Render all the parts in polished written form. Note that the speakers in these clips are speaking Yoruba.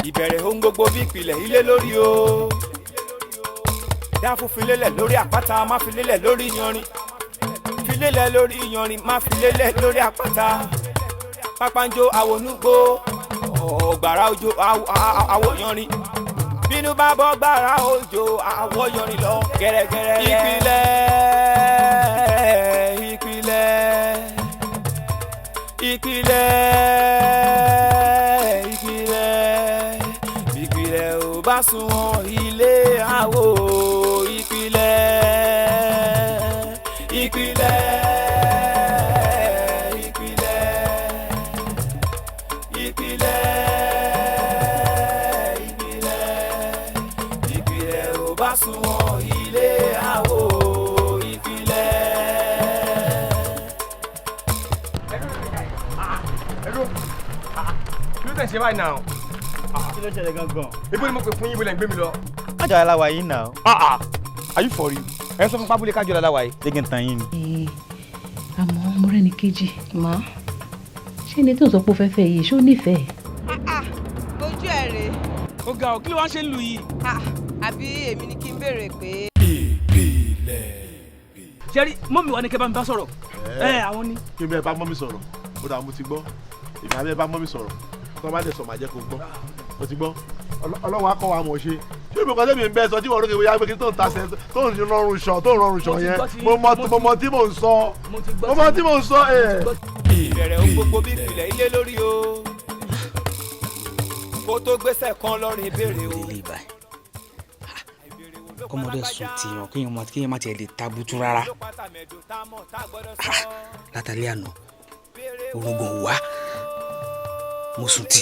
ìbẹ̀rẹ̀ ohun gbogbo bí ìpìlẹ̀ ilé lórí o. dáfún filélẹ̀ lórí àpáta má filélẹ̀ lórí yanrìn. filélẹ̀ lórí yanrìn má filélẹ̀ lórí àpáta. pápánjó àwọnúgbó ọ̀gbàrá òjò àwọ̀ yanrìn. bínú bá bọ́ gbàrá òjò àwọ̀ yanrìn lọ gẹ́rẹ́gẹ́rẹ́. ìpìlẹ̀ ò bá sunwọ̀n ilé àwò ìpìlẹ̀. ò bá sunwọ̀n ilé àwò ìpìlẹ̀. kí ló tẹ̀ ṣe báyìí náà. kí ló ṣẹlẹ̀ gangan. ibo ni mo pè fún yín, ibo lẹ̀ ń gbé mi lọ. Kájọ aláwa yìí náà. Are you for real? ẹ sọ fún pábúlé kájọ aláwa yìí. ṣé kí n tan yín ni. àmọ́ mo rẹ́ni kejì. má ṣé ni tó ń sọ pé ó fẹ́ fẹ́ yìí ṣó nífẹ̀ẹ́. ojú ẹ̀ rèé. ó ga ọ kí ló wá ń ṣe ń lu yìí. àbí èmi ni kí n béèrè pé. ṣẹ́rí mọ́mí wa ni kẹ́ bá mi bá sọ̀rọ̀. àwọn ni. kí n bẹ́ẹ̀ bá mọ́mí sọ̀rọ̀ ó dà mo ti gbọ́ ìgbà bẹ́ẹ̀ bá mọ́mí sọ̀rọ̀ tó bá dẹ̀ sọ màá jẹ́ kó gbọ́ mo ti gbọ́ ọlọ́run akọ wa mọ̀ ṣe ṣé ibi kan tẹ́mi ń bẹ́ẹ̀ sọ tí wọ́n lókè bóyá pé kí n tó ń ta sẹ́ tó ń rọrùn sọ yẹn mo mọ tí mò ń sọ ìbẹ̀rẹ̀ ohun gbogbo bí ìpìlẹ̀ ilé lórí o kó tó gbéṣẹ́ kan lọ́rin ìbéèrè o. kọ́mọdé sùn tìyàn kéèyàn má tiẹ̀ lè tabutu rárá látàlẹ́ àná orúgbọ̀n wá mo sùn tì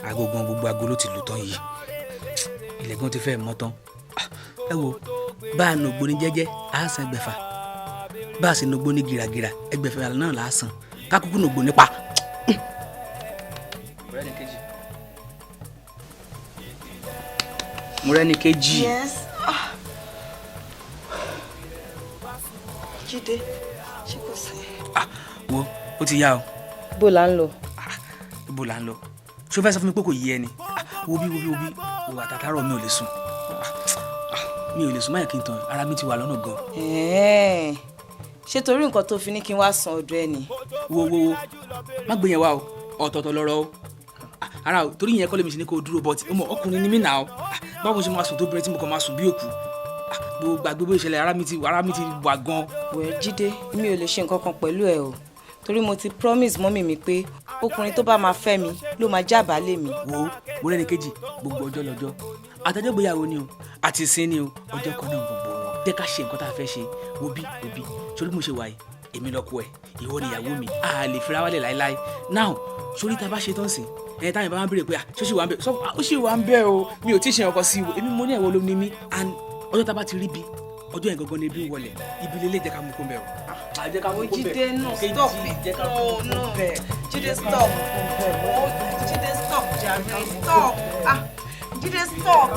agogan gbogbo aago ló ti lù tán yìí ilẹ̀ gan ti fẹ́ mọ́ tán ẹ wo bá a nògbó ní jẹ́jẹ́ á san ẹgbẹ̀fà bá a sì nògbó ní gìràgìrà ẹgbẹ̀fà náà là á san kákúkú nògbó nípa. mo rẹ́ni kejì. yes. Jídé ṣé kò sí. wo ó ti yá o. bó la ń lọ. bó la ń lọ ṣó fẹ́ sọ fún mi pé kò yé ẹni wo bí wo àtàtàrọ̀ mi ò lè sùn máyà kí n tàn ara mi ti wà lọ́nà gan. ṣé torí nǹkan tó fi ní kí n wá san ọ̀dọ̀ ẹ ni. wo má gbé yẹn wá o ọ̀tọ̀ọ̀tọ̀ lọ́rọ̀ o ara o torí yẹn kọ́ lèmi ṣe ní kó o dúró bọ́ọ̀tì ọmọ ọkùnrin ni mí nà o báwo ṣe máa sùn tó bẹ̀rẹ̀ tí mo kàn máa sùn bí òkú gbogbo àgbébó ìṣẹ̀lẹ̀ ara mi ti wà gan. wẹ́ẹ́ Jídé mi ò lè ṣe nǹkan kan pẹ̀lú ẹ o torí mo ti promise mọ́mì mi pé ọkùnrin tó bá máa fẹ́ mi ló máa jábàálẹ̀ mi. wo mo rẹ́ni kejì gbogbo ọjọ́ lọ́jọ́ àtẹjọ́ gbéyàwó ni o àti ìsìn ni o ọjọ́ kan náà gbogbo wọn jẹ́ ká ṣe nǹkan tá a fẹ́ ṣe wo bí sórí mo ṣe wà yìí èmi lọ́kọ ẹ̀ ìwọ ni ìyàwó mi a lè fira wálẹ̀ láéláé now sórí tá a bá ṣe tán sí ẹ̀ táyà bá wá béèrè pé ṣó ṣì wà ń bẹ̀ ó ṣì wà ń bẹ̀ o mi ò tí ì ṣe ọkọ sí i èmi mo ní ẹ̀wọ̀ ló ní mí and ọjọ́ tá a bá ti rí bi ọjọ́ yẹn gangan ni ibi wọlé ibi lélẹ̀ jẹ́ ká mú kó bẹ̀ o. Jídé no stop no Jídé stop Jídé stop jàre stop Jídé stop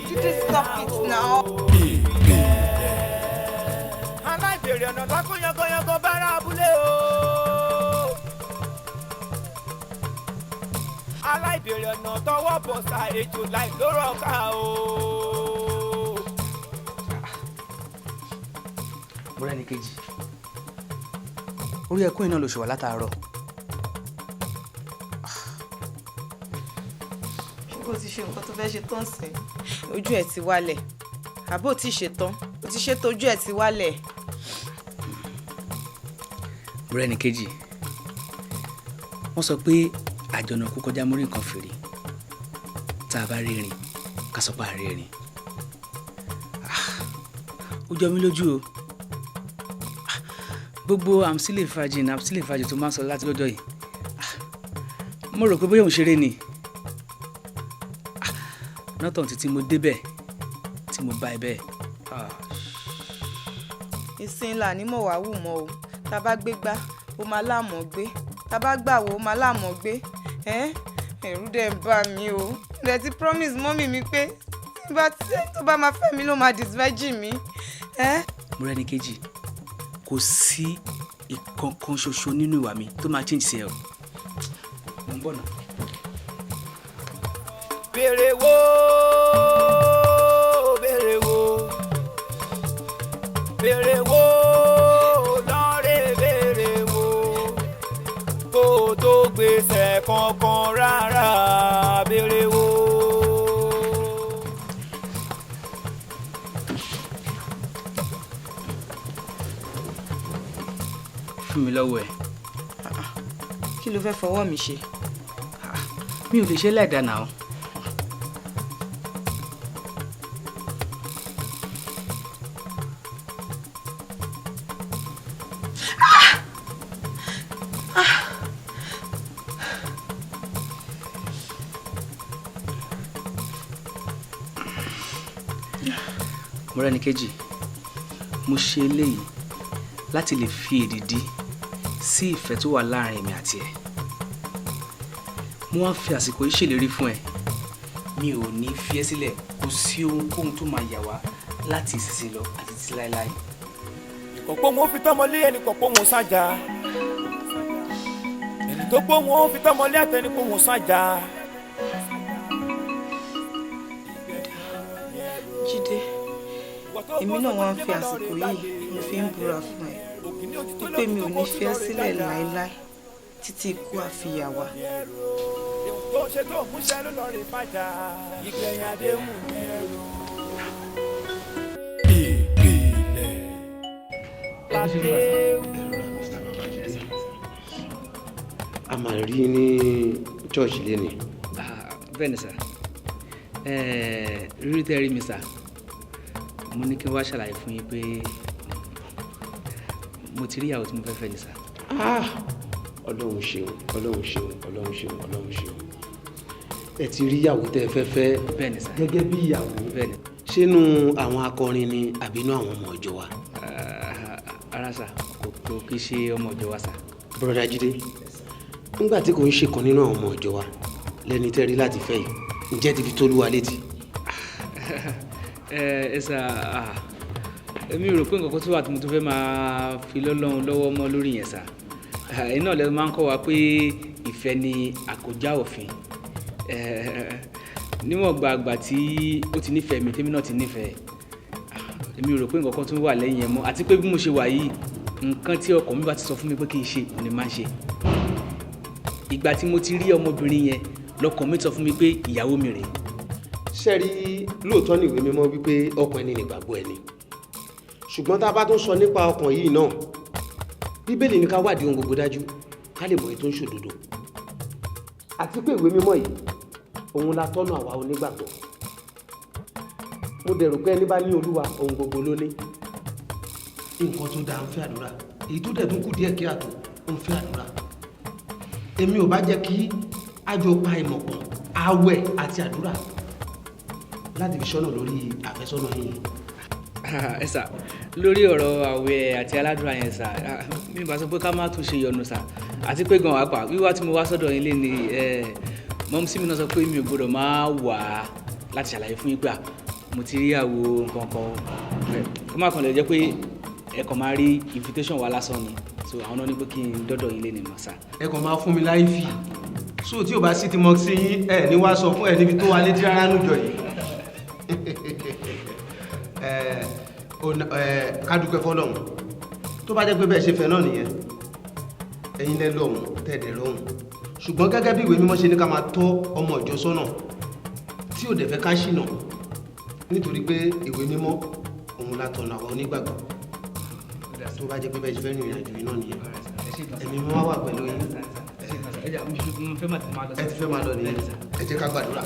Jídé stop it now. aláìbèrè ọ̀nà tako yanganyangan bára abúlé o. aláìbèrè ọ̀nà tọwọ́ bọ̀sà ejò láì lórọ̀ ká o. mo rẹ́ni kejì orí ẹkún iná ló ṣe wà látàárọ̀. ṣé o ti ṣe nǹkan tó fẹ́ ṣe tán sí ojú ẹ̀ ti wálẹ̀ àbó tí ì ṣe tán o ti ṣe tójú ẹ̀ ti wálẹ̀. mo rẹ́ni kejì wọ́n sọ pé àjọ̀nàkú kọjá mórí nǹkan fèrè tá a bá rí rìn ká sọ pé a rí rìn ó jọ mí lójú o gbogbo I'm still a virgin tó máa ń sọ láti lọ́jọ́ yìí mo rò pé bóyá òun ṣeré ni nọ́tàn títí mo débẹ̀ tí mo bá ẹ bẹ́ẹ̀. ìsìn ńlá ni mo wà wù mọ́ o tá a bá gbé gbá ó máa láàmú gbé tá a bá gbàwó ó máa láàmú gbé ẹ̀rù dẹ̀ ń bà mí o dẹ̀ ti promise mọ́mì mi pé tó bá máa fẹ́ mi ló máa disvirgin mi. mo rẹ́ni kejì kò sí ìkankan ṣoṣo nínú ìwà mi tó máa change sí ẹ o mo ń bọ̀ náà. béèrè wo béèrè wo béèrè wo lọ́rẹ́ béèrè wo kó o tó gbèsè kankan rárá béèrè wo. fún mi lọ́wọ́ ẹ̀. kí ló fẹ́ fọwọ́ mi ṣe. mi ò lè ṣe láìda náà. Mọ́rẹ́níkejì, mo ṣe eléyìí láti lè fi èdìdí sí ìfẹ́ tó wà láàrin mi àti ẹ̀. Mo wá ń fi àsìkò yìí ṣèlérí fún ẹ, mi ò ní fi ẹ́ sílẹ̀, kò sí ohunkóhun tó máa yà wá láti ìsinsìnyí lọ àti títí láéláé. ìkọ̀pọ̀ wọn fi tọ́mọlé ẹnì kọ̀pọ̀ wọn sájà ẹni tó gbó wọn fi tọ́mọlé àtẹni kó wọn sájà. Jídé, èmi náà wá ń fi àsìkò yìí mo fi ń búra fún ẹ wípé mi ò ní fi ẹ́ sílẹ̀ láéláé títí ikú àfihàwá. tó ṣe tó múṣẹ́ ló lọ rè fàjà ìgbẹ̀yìn àdéhùn ẹ̀rọ. Ìpìlẹ̀ a máa rí ní chọ́ọ̀chì lẹ́nìí. Bẹ́ẹ̀ ni sà, rírí tẹ́ rí mi sà, mo ní kí n wá ṣàlàyé fún yín pé mo ti rí ìyàwó tí mo fẹ́ fẹ́ ni sà. Ọlọ́run ṣeun, Ọlọ́run ṣeun, Ọlọ́run ṣeun, Ọlọ́run ṣeun. Ẹ ti rí ìyàwó tẹ́ ẹ fẹ́ fẹ́. Bẹ́ẹ̀ ni sà. Gẹ́gẹ́ bí ìyàwó. Bẹ́ẹ̀ ni. Ṣénú àwọn akọrin ni àbí inú àwọn ọmọ ọjọ́ wa? Ara sà, kò kí ṣe ọmọ ọjọ́ wa sà. Bọ́dà Jídé, nígbà tí kò ń ṣe kan nínú àwọn ọmọ ọjọ́ wa lẹ́ni tẹ́ rí láti fẹ́ yìí, ǹjẹ́ ti fi t'Olúwa létí? Ẹ sà, èmi rò pé nǹkan kan tó wà tí mo tún fẹ́ máa fi lọ́lọ́run lọ́wọ́ mọ́ lórí yẹn sà. Iná lẹ máa ń kọ́ wa pé ìfẹ́ ni àkójá òfin. Níwọ̀n gbàgbà tí ó ti nífẹ̀ẹ́ mi tèmi náà ti nífẹ̀ẹ́, èmi rò pé nǹkan kan tún wà lẹ́yìn ẹ̀ mọ́, àti pé bí mo ṣe wà yìí, nǹkan tí ọkọ mi bá ti sọ fún mi pé kí n ṣe òun ni máa ń ṣe. Ìgbà tí mo ti rí ọmọbìnrin yẹn lọ́kàn mi sọ fún mi pé ìyàwó mi rèé. Ṣẹ́rí, lóòótọ́ ni ìwé mímọ́ wípé ọkàn ẹni nìgbàgbọ́ ẹni, ṣùgbọ́n tá a bá tún sọ nípa ọkàn yìí náà, Bíbélì ní ká wádìí ohun gbogbo dájú ká lè mọ̀ èyí tó ń ṣòdodo, àti pé ìwé mímọ́ yìí òun la tọ́nà àwa onígbàgbọ́. Mo dẹ̀ rò pé ẹni bá ní Olúwa ohun gbogbo ló ní. Nǹkan tó dáa ń fẹ́ àdúrà, èyí tó dẹ̀ tún kù díẹ̀ kí àtò ń fẹ́ àdúrà. Èmi ò bá jẹ́ kí àjọ pa ìmọ̀ pọ̀, àwẹ̀ àti àdúrà láti fi ṣọ́nà lórí àfẹ́sọ́nà yìí. Ẹ sà, lórí ọ̀rọ̀ àwẹ̀ àti aládùúrà yẹn sà, mi bá sọ pé ká má tún ṣe yọnu sà, àti pé gan àpà wíwá tí mo wá sọ́dọ̀ yín lé ní mọ́mísí mi náà sọ pé mi ò gbọ́dọ̀ máa wà láti ṣàlàyé fún yín pé mo ti rí àwo nǹkan kan, kó má kàn lè jẹ́ pé ẹ kàn máa rí invitation wa lásán ni, so àwọn náà ní pé kí n dọ́dọ̀ yín lé ní màsà. Ẹ kàn máa fún mi láì fi so tí ò bá sí ti mọ sí yín ẹ ní wá sọ fún ẹ níbi tó wà létí rárá nùjọ yìí. Ká dúpẹ́ fọ́lọ́run tó bá jẹ́ pé bẹ́ẹ̀ ṣe fẹ́ náà nìyẹn, ẹ̀yin lẹ́ lọ́hùn tẹ̀dẹ̀ lọ́hùn, ṣùgbọ́n gẹ́gẹ́ bí ìwé mímọ́ ṣe ní ká máa tọ́ ọmọ ìjọ sọ́nà tí ò dẹ̀ fẹ́ ká ṣìnà, nítorí pé ìwé mímọ́ òun la tọ̀nà àwọn onígbàgbọ́. Tó bá jẹ́ pé bẹ́ẹ̀ ṣe fẹ́ rìnrìn àjò yìí náà nìyẹn, ẹ̀mí mímọ́ wà pẹ̀lú yín. Ẹ ti fẹ́ máa lọ nìyẹn, ẹ jẹ́ ká gbàdúrà.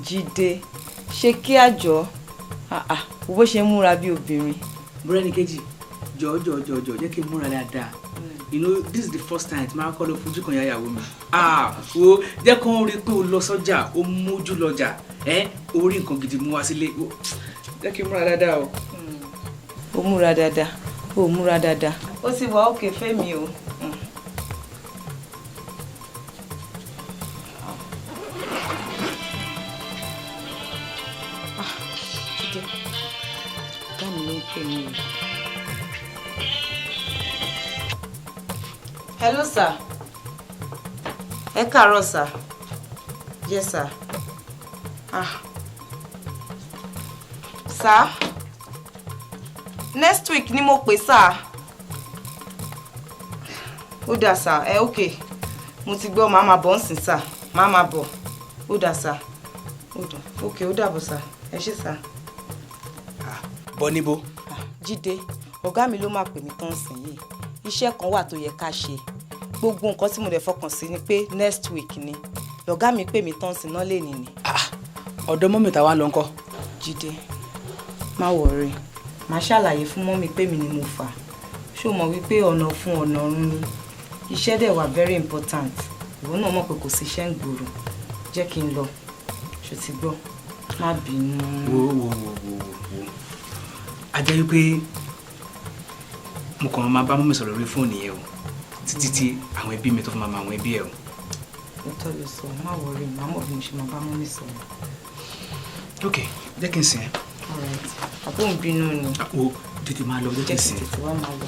Jídé, ṣe kí àjọ bó ṣe ń múra bí obìnrin. Mọ́rẹ́níkejì, jọ̀ọ́ jẹ́ kí n múra dáadáa. You know, this is the first time tí máa kọ́ lọ fojú kan yàyàwó mi. Wo jẹ́ kó ń rí pé o lọ sọ́jà, o mójú lọ́jà, o rí nǹkan gidi mú wá sílé. Jẹ́ kí n múra dáadáa o. O múra dáadáa, o múra dáadáa. Ó sì wà òkè fẹ́mi o. Jídé, ọ̀gá mi ló ń pè mí o. Hello, sir. Ẹ káàárọ̀, sir. Yes, sir. Sir? Next week ni mo pè, sir. Ó dà, sir. Okay. Mo ti gbọ́ màá máa bọ̀ nsìn, sir. Màá máa bọ̀. Ó dà, sir. Ó dà. Okay, ó dàbọ̀, sir. Ẹ ṣé, sir. Bọ́ níbo? Jídé, ọ̀gá mi ló máa pè mí tán sìn yìí. Iṣẹ́ kan wà tó yẹ ká ṣe. Gbogbo nǹkan tí mo dẹ̀ fọkàn sí ni pé next week ni. Ọ̀gá mi pè mí tán sìn náà lè ní ni. Ọ̀dọ̀ mọ́mì táwa lọ ńkọ́? Jídé, má worry. Màá ṣàlàyé fún mọ́mì pé mi ni mo fà. Ṣó mọ̀ wípé ọ̀nà fún ọ̀nà ọ̀run ni. Iṣẹ́ dẹ̀ wà very important. Ìwọ náà mọ̀ pé kò sí iṣẹ́ ń gbòòrò. Jẹ́ kí n lọ. Ṣó ti gbọ́? Má bínú. Wo. A jẹ́ wípé mo kàn máa bá mọ́mì sọ̀rọ̀ lórí fóònù yẹn o. Títí tí àwọn ẹbí mi tó fún máa àwọn ẹbí ẹ o. Ó tọ́ ló sọ, má worry. Màá mọ̀ bí mo ṣe máa bá mọ́mì sọ̀rọ̀. Ok, jẹ́ kí n sìn ẹ́. Alright. Àbó ń bínú ni. O tètè máa lọ, jẹ́ kí n sìn ẹ́. Tètè wá máa lọ.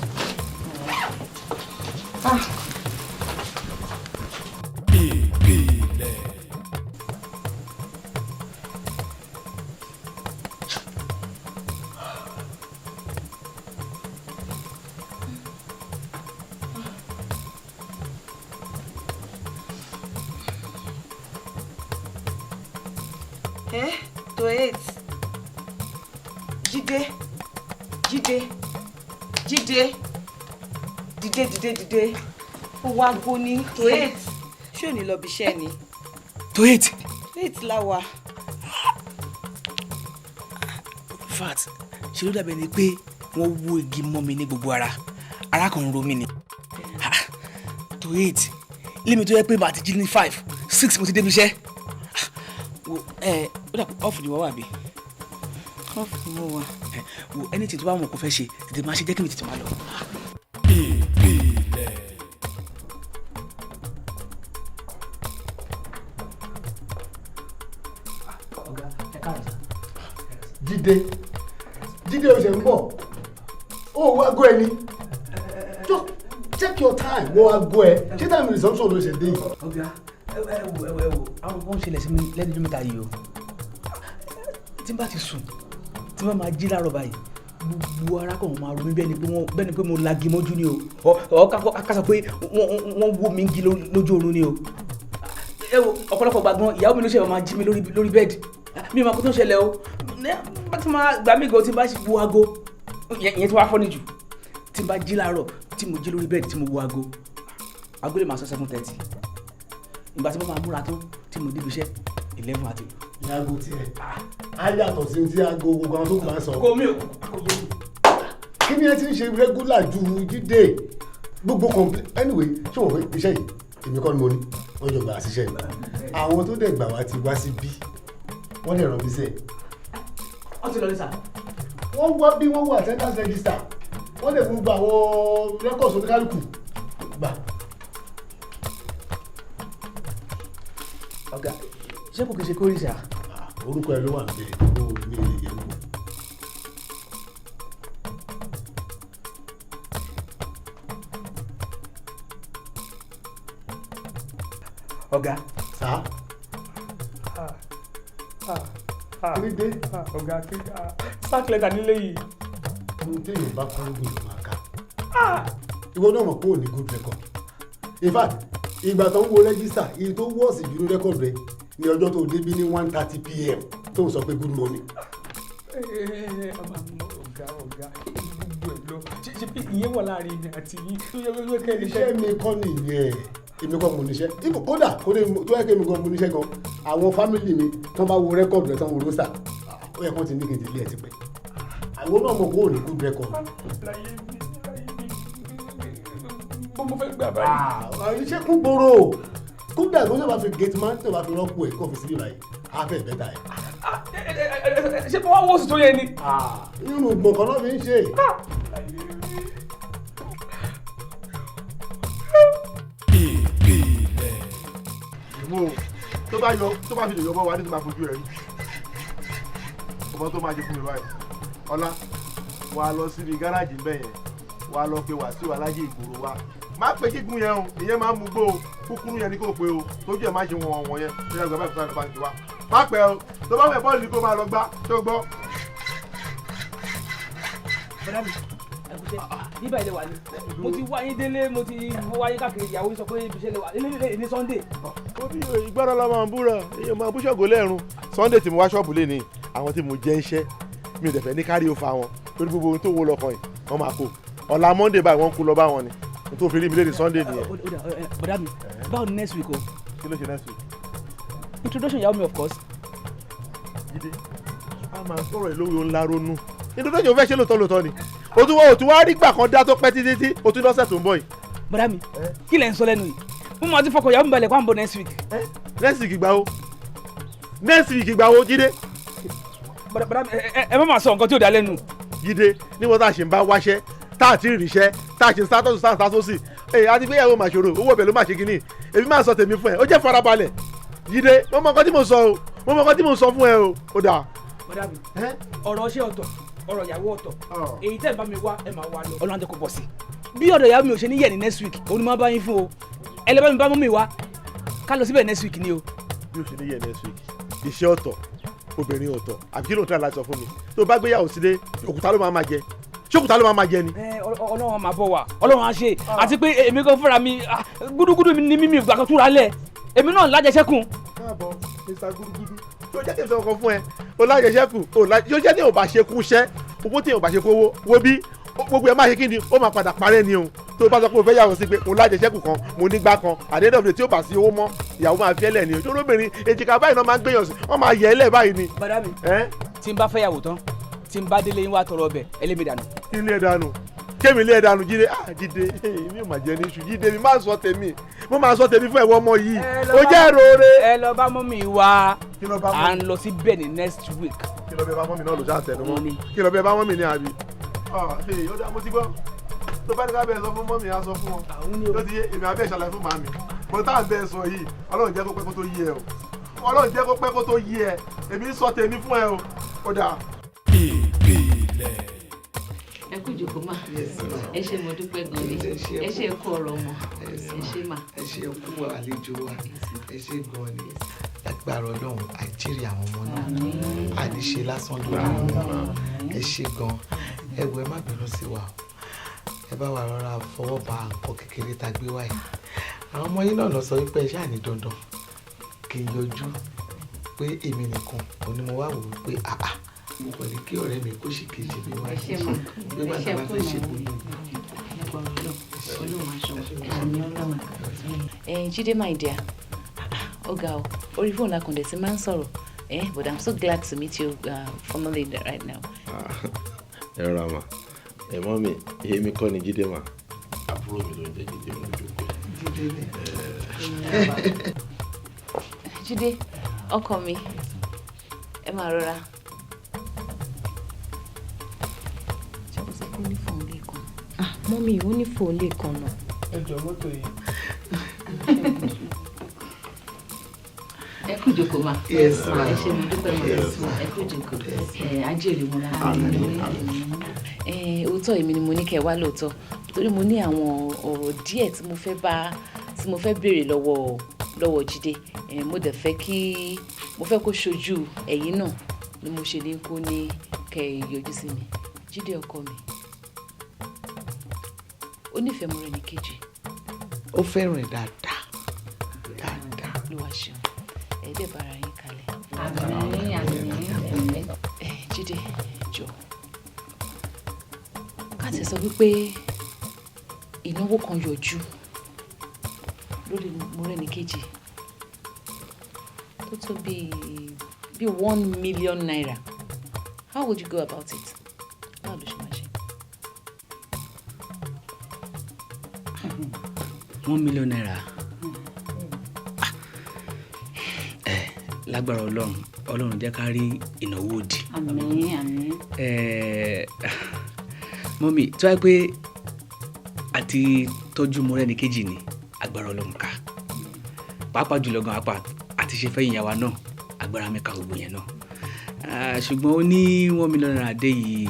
To 8. Jídé. Ó wá gbó ní to 8. Ṣé ò ní lọ bí iṣẹ́ ni? To 8? 8 láwa. In fact, ṣe ló dàbẹ̀ ni pé wọ́n wó igi mọ́ mi ní gbogbo ara. Ara kan ń ro mi ni. To 8. Lémi tó yẹ pé màá ti jí ní 5, 6 mo ti débi iṣẹ́. Ó dàpọ̀ off ni wọ́n wà bí. Off ni mo wà. Wo anything tó bá wọn kò fẹ́ ṣe tètè máa ṣe jẹ́ kí mi tètè máa lọ. Jídé o ṣe ń bọ̀. Ó wá gbọ́ ẹni. Just take your time. Wọ́n wá gbọ́ ẹ. Ṣé time resumption ló ṣe dé yìí? Ọ̀gá ẹ wo àwọn kan ṣẹlẹ̀ sí mi lẹ́nu mẹ́ta yìí o. Tí n bá ti sùn tí wọ́n máa jí láàárọ̀ báyìí gbogbo ara kan máa ro mí bẹ́ẹ̀ ni pé mo lagi mọ́jú ni o. Akásọ pé wọ́n wó mi ń gi lójú oorun ni o. Ẹ wo ọ̀pọ̀lọpọ̀ gbàgbọ́n ìyàwó mi ló ṣe máa jí mi lórí bẹ́ẹ̀dì. Mi ò máa kó tó ń ṣẹlẹ̀ o. Bá ti máa gbà mí gan tí n bá wo aago ìyẹn tí wàá fọ́ níjù. Tí n bá jí láàárọ̀ tí mo jí lórí bẹ́ẹ̀dì tí mo wo aago lè máa sọ 7:30. Ìgbà tí mo máa múra tó tí mo débi iṣẹ́ 11 àti. Ìyàgò tiẹ̀ á yàtọ̀ sí ti aago gbogbo àwọn tó kù máa ń sọ. Kí ni ẹ ti ń ṣe regular ju Jídé gbogbo complain anyway ṣé wọ́n pé iṣẹ́ yìí èmi kọ́ ni mo ní wọ́n jọ gbà síṣẹ́ yìí. Àwọn tó dẹ̀ gbà wá ti wá sí bí wọ́n lè ràn mí sẹ́ẹ̀. Wọ́n ti lọ ní sà. Wọ́n wá bí wọ́n wà attendance register wọ́n lè fún gba àwọn records oníkálukú gbà. Ọ̀gá ṣé kò kì í ṣe kórìí sà? Orúkọ ẹ ló wà níbẹ̀ tó ní ilé yẹn wò. Ọ̀gá. Sá. Kínídé. Ọ̀gá sack letter nílé yìí. Ohun tí èèyàn bá kọ́ lóògùn ló máa ká. Ìwọ náà mọ̀ pé ò ní good record. In fact, ìgbà tó ń wo register iye tó wọ́ọ̀sì jù ní record rẹ ní ọjọ́ tó débí ní 1:30 PM tó ń sọ pé good morning. Ọ̀gá gbogbo ẹ̀ lọ ṣe pé ìyẹn wà láàrin mi àti yín tó yẹ wíwé kẹ́lẹ́ iṣẹ́ mi kọ́ nìyẹn èmi kọ́ mo níṣẹ́ kódà tó yẹ kí èmi gan mo níṣẹ́ gan àwọn fámìlì mi tán bá wo record rẹ tán wo rosa ó yẹ kó ti ní kí n ti lé ẹ̀ ti pẹ́ àwọn náà mọ̀ kó ò ní good record. mo fẹ́ gbà báyìí. iṣẹ́ kún gbòòrò kódà tó ṣe bá fi gate man tó bá fi rọ́pò ẹ̀ kó fi síbí báyìí á fẹ́ bẹ́tà ẹ̀. ṣé mo wá wọ́ sí tó yẹ ni. irú gbọ̀ngàn náà fi ń ṣe. ìwọ tó bá fi lè yọbọ wa ní tó máa fojú ẹ rí ọmọ tó máa jẹ fún mi báyìí ọlá wàá lọ síbi gáràjì bẹ́ẹ̀ yẹn wàá lọ pe Wàsíù Alájẹ Ìgboro wa má pé gígùn yẹn o ìyẹn máa ń mú gbó o kúkúrú yẹn ni kò pé o tójú ẹ̀ má ṣe wọ̀n yẹn ní ẹgbẹ́ bá ìfúnná bá ń tiwa má pẹ́ o tó bá fẹ́ bọ́ọ̀lù ni kó máa lọ gbá tó gbọ́. bọ́dà mi nígbà ilé wà ní mo ti wá yín délé mo ti wá yín káàkiri ìyàwó sọ pé ibiṣẹ́ lè wà nílé ní Sunday. ó bí ìgbọ́dọ̀ lọ́mọ búrọ̀ èèyàn máa bú ṣọ́ọ̀gù lẹ́rùn Sunday tí mo wá ṣọ́ọ̀bù lé ní àwọn tí mo jẹ́ iṣẹ́ mi ò dẹ̀ fẹ́ ní kárí ó fa wọn lórí gbogbo ohun tó wó lọ́kàn yìí wọ́n máa kó ọ̀la Monday báyìí wọ́n kú lọ bá wọn ni n tó fi rí mi léde Sunday nìyẹn. bọ́dà mi báwo ni next week o. kí ló ṣe next week. introduction ìyàwó mi of course. Jídé a máa sọ̀rọ̀ ẹ̀ lórí ńlá ronú introduction fẹ́ ṣe lóòótọ́ ni o tún wá rí gbà kan dá tó pẹ́ títí o tún lọ́sẹ̀ tó ń bọ̀ yìí. bọ́dà mi kí lẹ̀ ń sọ lẹ́nu yìí mo máa ti fọkàn ìyàwó mi balẹ̀ kó à ń bọ̀ next week. next week gbà wo next week gbà wo Jídé. bọ́dà mi ẹ má máa sọ nǹkan tí ò dá lẹ́nu. Jídé níwọ̀n tá a ṣe ń bá wáṣẹ́ tá a ti ríṣẹ́ tá a ṣe ń sátọ́sù sáà sátọ́sì àti pé ìyàwó máa ṣòro owó ọbẹ̀ ló máa ṣe kínní èmi máa sọ tèmi fún ẹ ó jẹ́ farabalẹ̀ Jídé mo mọ nǹkan tí mo sọ o mo mọ nǹkan tí mo sọ fún ẹ o ó dà. bọ́dà mi ọ̀rọ̀ ṣé ọ̀tọ̀ ọ̀rọ̀ ìyàwó ọ̀tọ̀ èyí tẹ́ ẹ̀ bá mi wá ẹ máa wá lọ. Ọlọ́run jẹ́ kó bọ̀ sí. bí ọ̀dọ̀ ìyàwó mi ò ṣe ní yẹ̀ ní next week òun ni máa bá yín fún o ẹ lè bá mi bá mọ́ mi wá ká lọ síbẹ̀ next week ni o. bí o ṣe ní yẹ̀ next week iṣẹ́ ọ̀tọ̀ obìnrin ọ̀tọ̀ àbí kí ló ń tẹ́ láti sọ fún mi tó bá gbéyàwó sílé òkúta ló máa jẹ ṣé òkúta ló máa jẹ ni. Ọlọ́run máa bọ̀ wá Ọlọ́run á ṣe àti pé èmi kan fúnra mi gúdúgúdú ni mímì ìgbà kan túra lẹ̀ èmi náà lájẹsẹ́kùn. káàbọ̀ mr gúdúgúdú tó jẹ́ kí n sọ ọkọ fún ẹ o lájẹsẹ́kùn yóò jẹ́ ní ò bá ṣe kúṣẹ́ owó tí ò bá ṣe kówó wo bí gbogbo ẹ máa ṣe kí ni ó máa padà parẹ́ ni o tó bá sọ pé o fẹ́ yàwó sí pé mo lájẹsẹ́kùn kan mo nígbà kan àdéhùn tí ó bá sí owó mọ́ ìyàwó máa fi ẹlẹ́ ni o tó lóbìnrin èjìká báyìí náà máa ń gbéyàn sí wọ́n máa yẹ ẹlẹ́ báyìí ni. bàdá mi tí n bá fẹ́ yàwó tán tí n bá délé yín wá tọrọ ọbẹ̀ ẹlẹ́mi dànù. ilé dànù kémi ilé dànù Jídé Jídé mi ò máa jẹ ní iṣu Jídé mi máa sọ tèmi mo máa sọ tèmi fún ẹ̀wọ̀n ọmọ yìí ó jẹ́ roore. ẹ lọ bá mọ́mì wá à ń lọ sí bẹ́ẹ̀ ní next week. kí lọ bẹ bá mọ́mì náà lọ sáà tẹnu mọ́ kí lọ bẹ bá mọ́mì ní àbí. ó dá mo ti gbọ́ tó bá ní ká bẹ́ẹ̀ sọ fún mọ́mì á sọ fún wọn tó ti yé èmi àbẹ́ ìṣàlàyé fún màmí mo tá à ń bẹ́ẹ̀ sọ yìí Ọlọ́run jẹ́ kó pẹ́ kó tó yé ẹ o Ọlọ́run jẹ́ kó pẹ́ kó tó yé ẹ èmi ń sọ tèmi fún ẹ o ó dà. Ìpìlẹ̀. ẹ kú ìjókòó mà ẹ ṣé mo dúpẹ́ gan ni ẹ ṣé ẹ kú ọ̀rọ̀ ọmọ ẹ ṣé mà. ẹ ṣé kú àlejò wa ẹ ṣé gan ni lágbára Ọlọ́run àjírí àwọn ọmọ náà àníṣe lásán lórí wọn ẹ ṣé gan ẹ wò ẹ má bínú sí wa ẹ bá wa rọra fọwọ́ ba nǹkan kékeré tá a gbé wáyé àwọn ọmọ yín náà lọ sọ wípé ẹ ṣáà ní dandan kí n yọjú pé èmi nìkan òun ni mo wá wò wípé àà mo kàn ní kí ọ̀rẹ́ mi kó sì kejì mi wá bí bàtà bá fẹ́ ṣe gbogbo. Jídé my dear ọ̀gá o orí fóònù lakùndẹ̀ tí máa ń sọ̀rọ̀ but I'm so glad to meet you formally right now. ẹ rọra mà ẹ mọ mi èmi kọ́ ni Jídé mà àbúrò mi ló ń jẹ́ Jídé mi lójú pé. Jídé ọkọ mi ẹ máa rọra. mọ́mí ò ní fóònù lè kan náà. ẹ jọ mọ́tò yìí. ẹ kú ìjókòó ma. ẹ ṣé mo dúpẹ́ mọ́ ẹ kú ìjókòó ajẹ́rìí mo lára òótọ́ èmi ni mo ní kẹ́ ẹ wá lóòótọ́ torí mo ní àwọn ọ̀rọ̀ díẹ̀ tí mo fẹ́ béèrè lọ́wọ́ Jídé mo dẹ̀ fẹ́ mo fẹ́ kó ṣojú ẹ̀yin náà ni mo ṣe ní kó ní kẹ́ ẹ yọjú sí mi Jídé ọkọ mi ó nífẹ̀ẹ́ mọ́ra ẹni kejì. ó fẹ́ràn ẹ̀ dáadáa. ló wá ṣeun ẹ̀ẹ́dẹ̀ bára yín kalẹ̀. àmín. Jídé jọ ká ti sọ wípé ìnáwó kan yọjú lórí mọ́ra ẹni kejì tó tó bíi 1 million naira how would you go about it? báwo ló ṣe máa ṣe. 1 million naira lágbára Ọlọ́run jẹ́ ká rí ìnáwó òdì. àmín. mọ́mí tó wáyé pé àti tọ́jú mọ́rẹ́ni kejì ni agbára Ọlọ́run ká pàápàá jùlọ gan apá àti ṣe fẹ́yìn yàwá náà agbára mi ká gbogbo yẹn náà ṣùgbọ́n ó ní 1 million naira dé yìí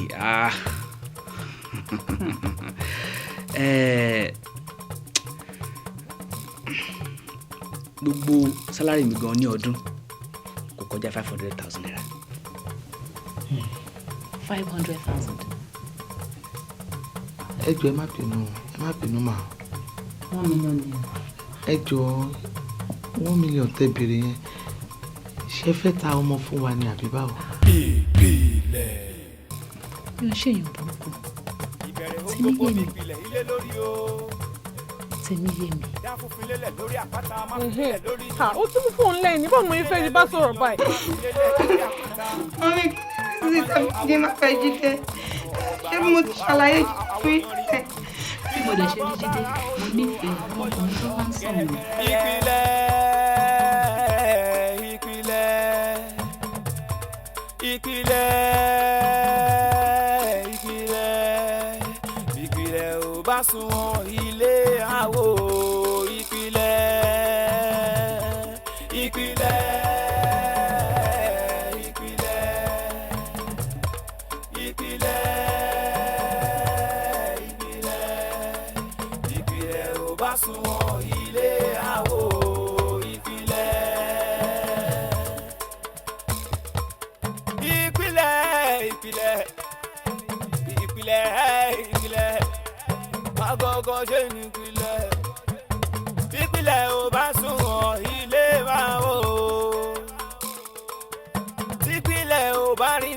gbogbo sálárì mi gan ní ọdún kò kọjá 500,000 naira. 500,000. ẹ jọ̀ọ́ ẹ má bínú mà. 1 million naira. ẹ jọ̀ọ́ 1 million tẹ́ béèrè yẹn ṣé fẹ́ ta ọmọ fún wa ni àbí báwo. Ìpìlẹ̀. mi ò ṣèyàn burúkú Ìbẹ̀rẹ̀ tèmi gbogbo yé mi ìpìlẹ̀ ilé lórí o. tèmi yé mi. Dáfún filélẹ̀ lórí àpáta má filélẹ̀ lórí ha ó tún fóun lẹ́yìn nígbà mo fẹ́ ti bá sọ̀rọ̀ báyìí. filélẹ̀ lórí àpáta. mọ́mí kí ni tàbí jíde má fẹ́ jíde ṣé mo ti ṣàlàyé fún ìṣẹ́. bí mo dẹ̀ ṣe rí jíde mo nífẹ̀ẹ́ ọmọkùnrin tó máa ń sọ̀rọ̀. ìpìlẹ̀ ò bá sunwọ̀n ilé àwò ìpìlẹ̀ ò bá sunwọ̀n ilé àwò ìpìlẹ̀ agogo ṣe ní ìpìlẹ̀ ò bá sunwọ̀n ilé wa o ìpìlẹ̀ ò bá rí